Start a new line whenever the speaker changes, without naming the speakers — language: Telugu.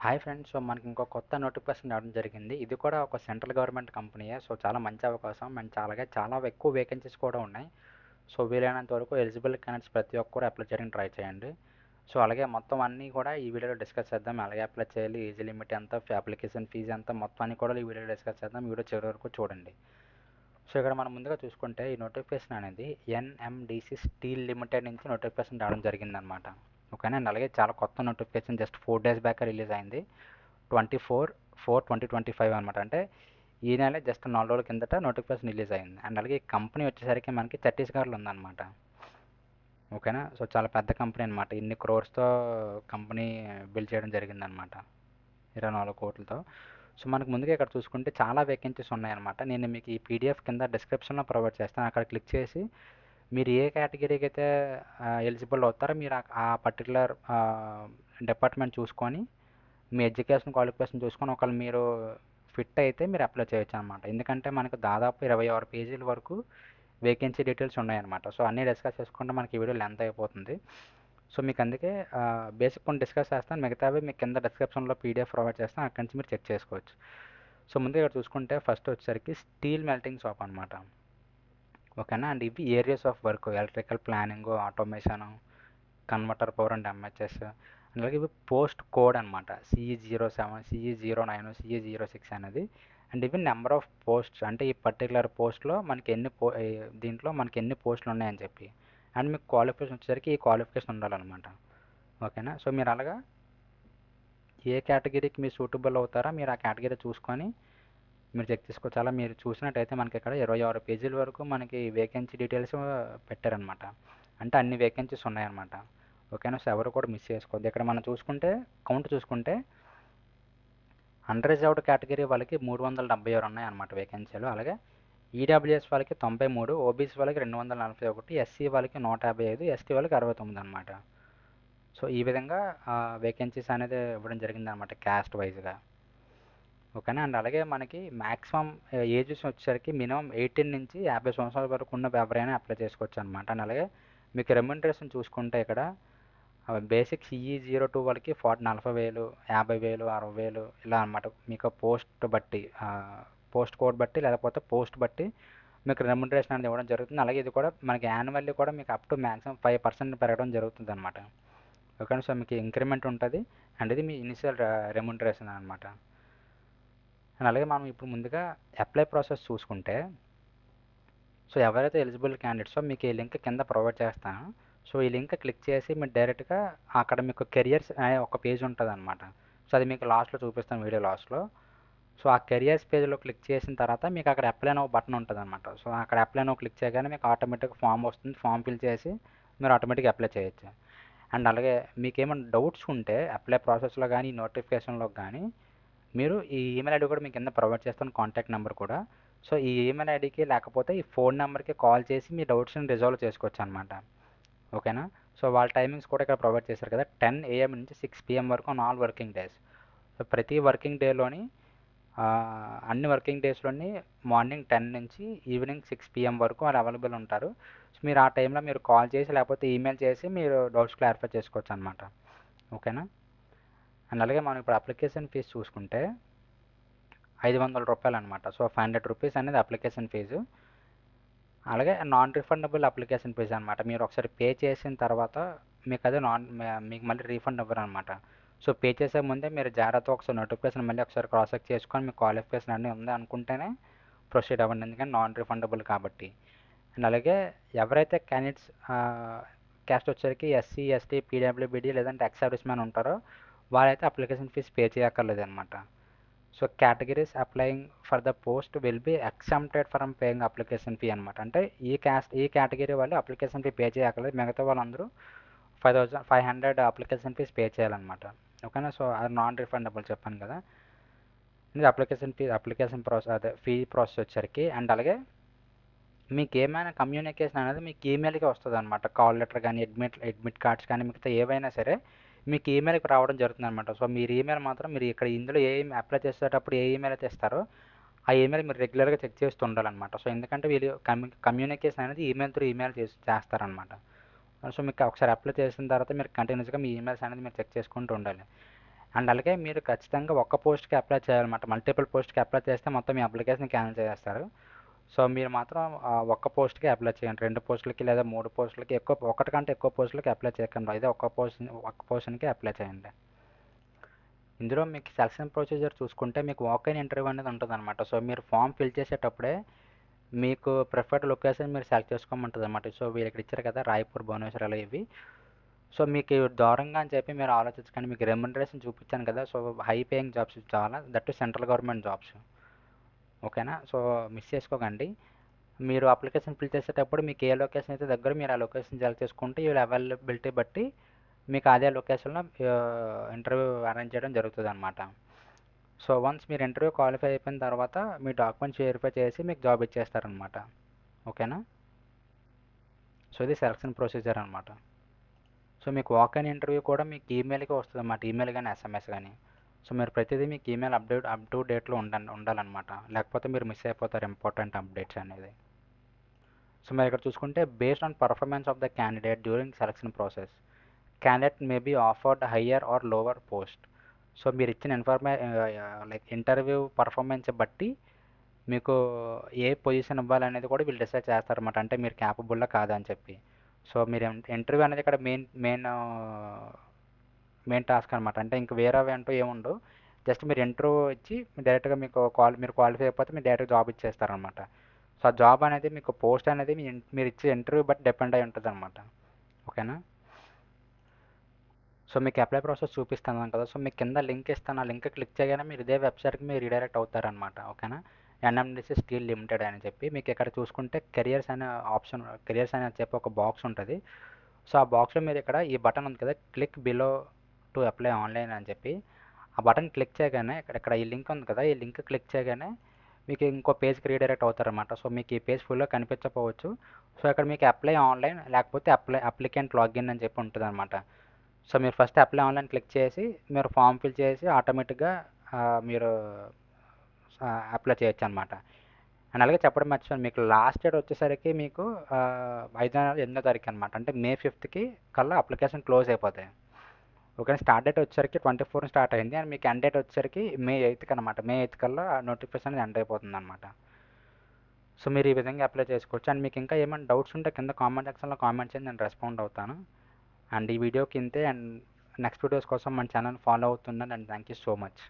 Hi friends. సో మనకి ఇంకో కొత్త నోటిఫికేషన్ రావడం జరిగింది. ఇది కూడా ఒక సెంట్రల్ గవర్నమెంట్ కంపెనీయే. సో చాలా మంచి అవకాశం అండ్ చాలా ఎక్కువ వేకెన్సీస్ కూడా ఉన్నాయి. సో వీలైనంత వరకు ఎలిజిబుల్ క్యాండిడేట్స్ ప్రతి ఒక్కరు అప్లై చేయడానికి ట్రై చేయండి. సో అలాగే మొత్తం అన్నీ కూడా ఈ వీడియోలో డిస్కస్ చేద్దాం. అలాగే అప్లై చేయాలి, ఏజ్ లిమిట్ ఎంత, అప్లికేషన్ ఫీజు ఎంత, మొత్తం అన్ని కూడా ఈ వీడియోలో డిస్కస్ చేద్దాం. వీడియో చివరి వరకు చూడండి. సో ఇక్కడ మనం ముందుగా చూసుకుంటే ఈ నోటిఫికేషన్ అనేది ఎన్ఎండిసి స్టీల్ లిమిటెడ్ నుంచి నోటిఫికేషన్ రావడం జరిగిందనమాట. ఓకేనా. అండ్ అలాగే చాలా కొత్త notification, just 4 days back release అయింది. 24/4/2025 అనమాట. అంటే ఈ నెల జస్ట్ 4 రోజుల కిందట నోటిఫికేషన్ రిలీజ్ అయింది. అండ్ అలాగే ఈ కంపెనీ వచ్చేసరికి మనకి ఛత్తీస్గఢ్లో ఉందన్నమాట. ఓకేనా. సో చాలా పెద్ద కంపెనీ అనమాట. ఇన్ని క్రోర్స్తో కంపెనీ బిల్డ్ చేయడం జరిగిందనమాట, 24 కోట్లతో. సో మనకు ముందుగా ఇక్కడ చూసుకుంటే చాలా వేకెన్సీస్ ఉన్నాయన్నమాట. నేను మీకు ఈ పీడిఎఫ్ కింద డిస్క్రిప్షన్లో ప్రొవైడ్ చేస్తాను. అక్కడ క్లిక్ చేసి మీరు ఏ కేటగిరీకి అయితే ఎలిజిబుల్ అవుతారో మీరు ఆ పర్టికులర్ డిపార్ట్మెంట్ చూసుకొని మీ ఎడ్యుకేషన్ క్వాలిఫికేషన్ చూసుకొని ఒకవేళ మీరు ఫిట్ అయితే మీరు అప్లై చేయొచ్చు అనమాట. ఎందుకంటే మనకు దాదాపు 26 పేజీల వరకు వేకెన్సీ డీటెయిల్స్ ఉన్నాయన్నమాట. సో అన్నీ డిస్కస్ చేసుకుంటే మనకి ఈ వీడియో లెంత్ అయిపోతుంది. సో మీకు అందుకే బేసిక్ కొన్ని డిస్కస్ చేస్తాను, మిగతావి మీకు కింద డిస్క్రిప్షన్లో పీడిఎఫ్ ప్రొవైడ్ చేస్తాను, అక్కడి నుంచి మీరు చెక్ చేసుకోవచ్చు. సో ముందు ఇక్కడ చూసుకుంటే ఫస్ట్ వచ్చేసరికి స్టీల్ మెల్టింగ్ షాప్ అనమాట. ఓకేనా. అండ్ ఇవి areas of work electrical planning, automation, converter power and MHS. అలాగే ఇవి పోస్ట్ కోడ్ అనమాట. CE07, CE09, CE06 అనేది. అండ్ ఇవి నెంబర్ ఆఫ్ పోస్ట్స్, అంటే ఈ పర్టికులర్ పోస్ట్లో మనకి దీంట్లో మనకి ఎన్ని పోస్టులు ఉన్నాయని చెప్పి. అండ్ మీకు క్వాలిఫికేషన్ వచ్చేసరికి ఈ క్వాలిఫికేషన్ ఉండాలన్నమాట. ఓకేనా. సో మీరు అలాగా ఏ కేటగిరీకి మీరు సూటబుల్ అవుతారో మీరు ఆ కేటగిరీ చూసుకొని మీరు చెక్ చేసుకోవచ్చు. అలా మీరు చూసినట్టయితే మనకి ఇక్కడ 26 పేజీల వరకు మనకి వేకెన్సీ డీటెయిల్స్ పెట్టారనమాట. అంటే అన్ని వేకెన్సీస్ ఉన్నాయన్నమాట. ఓకేనా. సో ఎవరు కూడా మిస్ చేసుకోవద్దు. ఇక్కడ మనం చూసుకుంటే కౌంట్ చూసుకుంటే అన్రిజర్వ్డ్ కేటగిరీ వాళ్ళకి 376 ఉన్నాయన్నమాట వేకెన్సీలు. అలాగే ఈడబ్ల్యూఎస్ వాళ్ళకి 93, ఓబీసీ వాళ్ళకి 241, ఎస్సీ వాళ్ళకి 155, ఎస్టీ వాళ్ళకి 69 అనమాట. సో ఈ విధంగా వేకెన్సీస్ అనేది ఇవ్వడం జరిగిందనమాట క్యాస్ట్ వైజ్గా. ఓకేనా. అండ్ అలాగే మనకి మ్యాక్సిమం ఏజెస్ వచ్చేసరికి మినిమం 18 నుంచి 50 సంవత్సరాల వరకు ఉన్న ఎవరైనా అప్లై చేసుకోవచ్చు అనమాట. అండ్ అలాగే మీకు రెమ్యూనరేషన్ చూసుకుంటే ఇక్కడ బేసిక్ CE02 వాళ్ళకి 40,000, 50,000, 60,000 ఇలా అనమాట. మీకు పోస్ట్ బట్టి, పోస్ట్ కోడ్ బట్టి లేకపోతే పోస్ట్ బట్టి మీకు రెమ్యూనరేషన్ అనేది ఇవ్వడం జరుగుతుంది. అలాగే ఇది కూడా మనకి యాన్యువల్లీ కూడా మీకు అప్ టు మ్యాక్సిమం 5% పెరగడం జరుగుతుంది అనమాట. ఓకే. సో మీకు ఇంక్రిమెంట్ ఉంటుంది. అండ్ ఇది మీ ఇనిషియల్ రెమ్యూనరేషన్ అనమాట. అండ్ అలాగే మనం ఇప్పుడు ముందుగా అప్లై ప్రాసెస్ చూసుకుంటే, సో ఎవరైతే ఎలిజిబుల్ క్యాండిడేట్సో మీకు ఈ లింక్ కింద ప్రొవైడ్ చేస్తాను. సో ఈ లింక్ క్లిక్ చేసి మీరు డైరెక్ట్గా అక్కడ మీకు కెరియర్స్ అనే ఒక పేజ్ ఉంటుంది అనమాట. సో అది మీకు లాస్ట్లో చూపిస్తాను, వీడియో లాస్ట్లో. సో ఆ కెరియర్స్ పేజ్లో క్లిక్ చేసిన తర్వాత మీకు అక్కడ అప్లై నో బటన్ ఉంటుంది అనమాట. సో అక్కడ అప్లై నో క్లిక్ చేయగానే మీకు ఆటోమేటిక్గా ఫామ్ వస్తుంది. ఫామ్ ఫిల్ చేసి మీరు ఆటోమేటిక్గా అప్లై చేయొచ్చు. అండ్ అలాగే మీకు ఏమైనా డౌట్స్ ఉంటే అప్లై ప్రాసెస్లో కానీ నోటిఫికేషన్లో కానీ మీరు ఈ ఈమెయిల్ ఐడి కూడా మీకు కింద ప్రొవైడ్ చేస్తాను, కాంటాక్ట్ నెంబర్ కూడా. సో ఈ ఈమెయిల్ ఐడికి లేకపోతే ఈ ఫోన్ నెంబర్కి కాల్ చేసి మీ డౌట్స్ని రిజాల్వ్ చేసుకోవచ్చు అనమాట. ఓకేనా. సో వాళ్ళ టైమింగ్స్ కూడా ఇక్కడ ప్రొవైడ్ చేశారు కదా, 10 AM నుంచి 6 PM వరకు on all working days. So ప్రతి వర్కింగ్ డేలోని అన్ని వర్కింగ్ డేస్లోని మార్నింగ్ 10 నుంచి ఈవినింగ్ 6 PM వరకు వాళ్ళు అవైలబుల్ ఉంటారు. సో మీరు ఆ టైంలో మీరు కాల్ చేసి లేకపోతే ఈమెయిల్ చేసి మీరు డౌట్స్ క్లారిఫై చేసుకోవచ్చు అనమాట. ఓకేనా. అండ్ అలాగే మనం ఇప్పుడు అప్లికేషన్ ఫీజు చూసుకుంటే 500 రూపాయలు అనమాట. సో 500 రూపీస్ అనేది అప్లికేషన్ ఫీజు. అలాగే నాన్ రిఫండబుల్ అప్లికేషన్ ఫీజు అనమాట. మీరు ఒకసారి పే చేసిన తర్వాత మీకు అది మీకు మళ్ళీ రీఫండ్ ఇవ్వరు అనమాట. సో పే చేసే ముందే మీరు జాగ్రత్తగా ఒకసారి నోటిఫికేషన్ మళ్ళీ ఒకసారి క్రాస్ చెక్ చేసుకొని మీ క్వాలిఫికేషన్ అన్నీ ఉంది అనుకుంటేనే ప్రొసీడ్ అవ్వండి, ఎందుకంటే నాన్ రిఫండబుల్ కాబట్టి. అండ్ అలాగే ఎవరైతే క్యాండిడేట్స్ క్యాస్ట్ వచ్చేసరికి SC, ST, PWBD లేదంటే ఎక్స్ సర్వీస్ మ్యాన్ ఉంటారో వాళ్ళైతే అప్లికేషన్ ఫీజు పే చేయక్కర్లేదు అనమాట. So categories applying for the post will be exempted from paying application fee అనమాట. అంటే ఈ కేటగిరీ వాళ్ళు అప్లికేషన్ ఫీ పే చేయక్కర్లేదు. మిగతా వాళ్ళందరూ 500 అప్లికేషన్ ఫీజ్ పే చేయాలన్నమాట. ఓకేనా. సో అది నాన్ రిఫండబుల్ చెప్పాను కదా. ఇది అప్లికేషన్ ప్రాసెస్, అదే ఫీ ప్రాసెస్ వచ్చరికి. అండ్ అలాగే మీకు ఏమైనా కమ్యూనికేషన్ అనేది మీకు ఈమెయిల్కి వస్తుంది అనమాట. కాల్ లెటర్ కానీ అడ్మిట్ కార్డ్స్ కానీ మిగతా ఏవైనా సరే మీకు ఈమెయిల్కి రావడం జరుగుతుంది అనమాట. సో మీరు ఈమెయిల్ మాత్రం మీరు ఇక్కడ ఇందులో అప్లై చేసేటప్పుడు ఏ ఈమెయిల్ అయితే ఇస్తారో ఆ ఈమెయిల్ మీరు రెగ్యులర్గా చెక్ చేస్తూ ఉండాలన్నమాట. సో ఎందుకంటే వీళ్ళు కమ్యూనికేషన్ అనేది ఈమెయిల్ త్రూ ఈమెయిల్ చేస్తారనమాట. సో మీకు ఒకసారి అప్లై చేసిన తర్వాత మీరు కంటిన్యూస్గా మీ ఈమెయిల్స్ అనేది మీరు చెక్ చేసుకుంటూ ఉండాలి. అండ్ అలాగే మీరు ఖచ్చితంగా ఒక్క పోస్ట్కి అప్లై చేయాలన్నమాట. మల్టిపుల్ పోస్ట్కి అప్లై చేస్తే మొత్తం మీ అప్లికేషన్ క్యాన్సిల్ చేసేస్తారు. సో మీరు మాత్రం ఒక్క పోస్ట్కి అప్లై చేయండి. 2 పోస్టులకి లేదా 3 పోస్టులకి ఒకటి కంటే ఎక్కువ పోస్టులకి అప్లై చేయకండి. అయితే ఒక్క పోస్ట్కి అప్లై చేయండి. ఇందులో మీకు సెలక్షన్ ప్రొసీజర్ చూసుకుంటే మీకు వాక్-ఇన్ ఇంటర్వ్యూ అనేది ఉంటుందన్నమాట. సో మీరు ఫామ్ ఫిల్ చేసేటప్పుడే మీకు ప్రిఫర్డ్ లొకేషన్ మీరు సెలెక్ట్ చేసుకోమంటుంది అనమాట. సో వీళ్ళు ఇక్కడ ఇచ్చారు కదా, రాయపూర్, భువనేశ్వర్ అలా ఇవి. సో మీకు దూరంగా అని చెప్పి మీరు ఆలోచించకండి. మీకు రెమ్యునరేషన్ చూపించాను కదా, సో హై పేయింగ్ జాబ్స్ చాలా, దట్ సెంట్రల్ గవర్నమెంట్ జాబ్స్. ఓకేనా? సో మిస్ చేసుకోకండి. మీరు అప్లికేషన్ ఫిల్ చేసేటప్పుడు మీకు ఏ లొకేషన్ అయితే దగ్గర మీరు ఆ లొకేషన్ సెలెక్ట్ చేసుకుంటే వీళ్ళ అవైలబిలిటీ బట్టి మీకు అదే లొకేషన్లో ఇంటర్వ్యూ అరేంజ్ చేయడం జరుగుతుంది అనమాట. సో వన్స్ మీరు ఇంటర్వ్యూ క్వాలిఫై అయిపోయిన తర్వాత మీ డాక్యుమెంట్స్ వెరిఫై చేసి మీకు జాబ్ ఇచ్చేస్తారనమాట. ఓకేనా? సో ఇది సెలక్షన్ ప్రొసీజర్ అనమాట. సో మీకు వాక్-ఇన్ ఇంటర్వ్యూ కూడా మీకు ఈమెయిల్కి వస్తుంది అన్నమాట, ఈమెయిల్ కానీ ఎస్ఎంఎస్ కానీ. సో మీరు ప్రతిదీ మీకు ఈమెయిల్ అప్ టు డేట్లో ఉండాలన్నమాట, లేకపోతే మీరు మిస్ అయిపోతారు ఇంపార్టెంట్ అప్డేట్స్ అనేది. సో మీరు ఇక్కడ చూసుకుంటే based on performance of the candidate during selection process candidate may be offered higher or lower post. So మీరు ఇచ్చిన లైక్ ఇంటర్వ్యూ పర్ఫార్మెన్స్ బట్టి మీకు ఏ పొజిషన్ ఇవ్వాలనేది కూడా వీళ్ళు డిసైడ్ చేస్తారన్నమాట. అంటే మీరు క్యాపబుల్లా కాదా అని చెప్పి. సో మీరు ఇంటర్వ్యూ అనేది ఇక్కడ మెయిన్ టాస్క్ అనమాట. అంటే ఇంక వేరే అంటూ ఏముండవు. జస్ట్ మీరు ఇంటర్వ్యూ ఇచ్చి డైరెక్ట్గా మీరు క్వాలిఫై అయిపోతే మీరు డైరెక్ట్ జాబ్ ఇచ్చేస్తారనమాట. సో ఆ జాబ్ అనేది మీకు పోస్ట్ అనేది మీరు ఇచ్చే ఇంటర్వ్యూ బట్టి డిపెండ్ అయి ఉంటుంది అనమాట. ఓకేనా? సో మీకు అప్లై ప్రాసెస్ చూపిస్తున్నాను కదా, సో మీకు కింద లింక్ ఇస్తాను. ఆ లింక్ క్లిక్ చేయగానే మీరు ఇదే వెబ్సైట్కి మీరు రీడైరెక్ట్ అవుతారనమాట. ఓకేనా? ఎన్ఎండిసి స్టీల్ లిమిటెడ్ అని చెప్పి మీకు ఇక్కడ చూసుకుంటే కెరియర్స్ అనే ఆప్షన్, కెరియర్స్ అని చెప్పి ఒక బాక్స్ ఉంటుంది. సో ఆ బాక్స్లో మీరు ఇక్కడ ఈ బటన్ ఉంది కదా, click below to apply online అని చెప్పి ఆ బటన్ క్లిక్ చేయగానే ఇక్కడ ఈ లింక్ ఉంది కదా, ఈ లింక్ క్లిక్ చేయగానే మీకు ఇంకో పేజ్కి రీడైరెక్ట్ అవుతారనమాట. సో మీకు ఈ పేజ్ ఫుల్గా కనిపించకపోవచ్చు. సో ఇక్కడ మీకు అప్లై ఆన్లైన్ లేకపోతే అప్లికెంట్ లాగిన్ అని చెప్పి ఉంటుంది అనమాట. సో మీరు ఫస్ట్ అప్లై ఆన్లైన్ క్లిక్ చేసి మీరు ఫామ్ ఫిల్ చేసి ఆటోమేటిక్గా మీరు అప్లై చేయొచ్చు అనమాట. అండ్ అలాగే చెప్పడం మర్చిపోయాను, మీకు లాస్ట్ డేట్ వచ్చేసరికి మీకు 5 తారీఖు అనమాట. అంటే మే 5th కల్లా అప్లికేషన్ క్లోజ్ అయిపోతాయి. ఓకే, స్టార్ట్ డేట్ వచ్చేసరికి 24 స్టార్ట్ అయింది అండ్ మీకు ఎండ్ డేట్ వచ్చేసరికి మే 8th అనమాట. మే 8th కల్లా నోటిఫికేషన్ అనేది ఎండ్ అయిపోతుంది అనమాట. సో మీరు ఈ విధంగా అప్లై చేసుకోవచ్చు. అండ్ మీకు ఇంకా ఏమైనా డౌట్స్ ఉంటే కింద కామెంట్ సెక్షన్లో కామెంట్ చేయండి, నేను రెస్పాండ్ అవుతాను. అండ్ ఈ వీడియోకి ఇంతే. అండ్ నెక్స్ట్ వీడియోస్ కోసం మన ఛానల్ ఫాలో అవుతున్నాను. And thank you so much.